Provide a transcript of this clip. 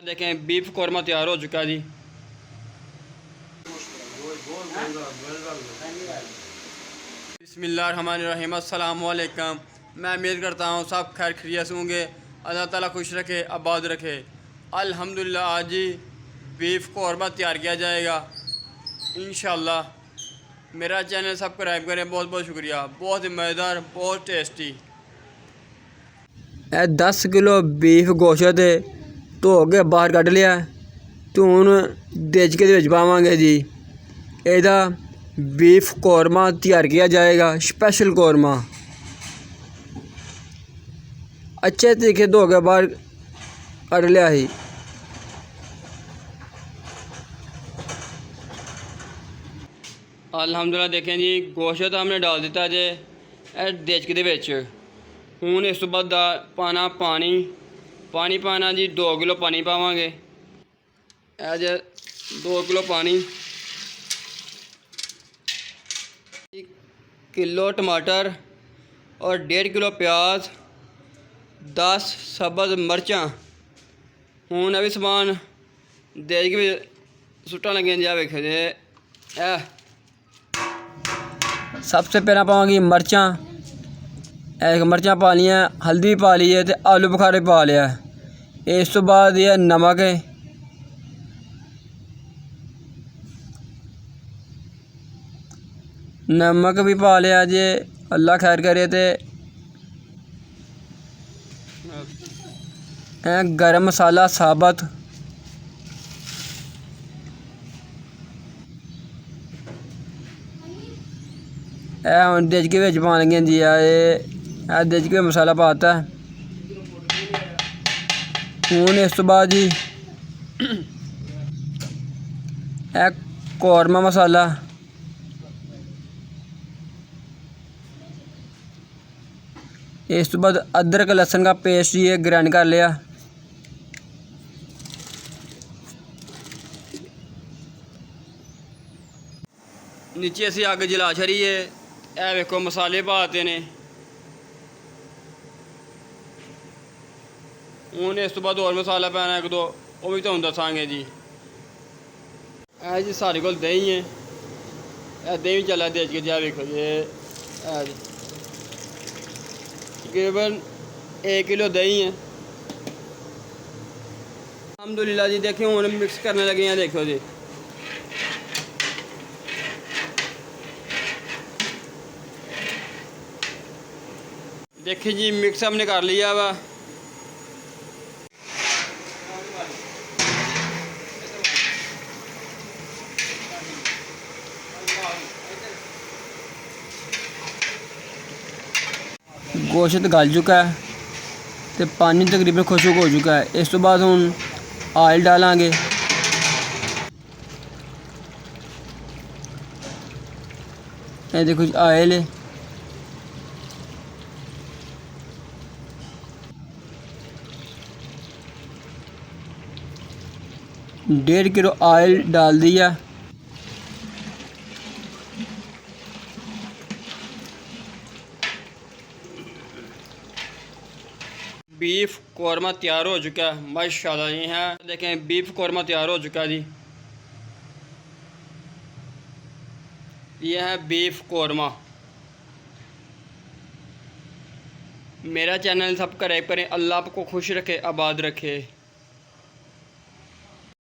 देखें बीफ कौरमा तैयार हो चुका है जी। बिस्मिल्लाहिर्रहमानिर्रहीम, अस्सलाम वालेकुम। मैं उम्मीद करता हूँ सब खैर खैरियत होंगे। अल्लाह ताला खुश रखे, आबाद रखे। अल्हम्दुलिल्लाह आज ही बीफ कौरमा तैयार किया जाएगा इंशाअल्लाह। मेरा चैनल सब्सक्राइब करें, बहुत बहुत शुक्रिया। बहुत ही मज़ेदार, बहुत टेस्टी। 10 किलो बीफ गोश्त धो के बाहर कढ़ लिया तो हूँ देचके दे विच पावांगे जी। एदा बीफ कौरमा तैयार किया जाएगा, स्पेशल कौरमा। अच्छे तरीके धो के बाहर कढ़ लिया ही। अल्हम्दुलिल्लाह देखें जी, गोश्त हमने डाल दिता जे देचके दे विच। हूँ इस तो बाद पाना पानी पाना जी। 2 किलो पानी पावांगे। एज 2 किलो पानी, 1 किलो टमाटर और 1.5 किलो प्याज, 10 सब्ज़ मिर्चां। हूँ अभी समान देख के सुट्टा लगे जा वेखो जे। सबसे पहला पावांगी मिर्चां। एक मिर्चां पा लियां, हल्दी पा ली है, तो आलू बुखारे पा लिया। इस तो बाद यह नमक है, नमक भी पा लिया जे, अल्लाह खैर करे। तो गरम मसाला साबत, हम देचके विच पान लगे जी। देचके मसाला पाता। हूँ इस तो बाद जी कौरमा मसाला, इस तो बाद अदरक लहसुन का पेस्ट ये ग्राइंड कर लिया। नीचे असी अग जला छड़ी है। ए वेखो मसाले पाते ने। हूँ इस तो बाद और मसाला पैना 1-2, वो भी तुहानू दसांगे जी। जी साढ़े कोल दही है, दही चला देच के जा वेखो जी। तकरीबन 1 किलो दही है। अल्हम्दुलिल्लाह जी। देखिए हूँ मिक्स करने लगे हैं, देखो जी। देखिए जी मिक्स हमने कर लिया वा। गोश्त गल चुका है तो पानी तकरीबन खुशक हो चुका है। इस तो बाद हम ऑयल डालेंगे। ये देखो जी ऑयल है। डेढ़ किलो ऑयल डाल दिया। बीफ कौरमा तैयार हो चुका है माशाल्लाह जी। है देखें बीफ कौरमा तैयार हो चुका है जी। यह है बीफ कौरमा। मेरा चैनल सब्सक्राइब करें। अल्लाह आपको खुश रखे, आबाद रखे।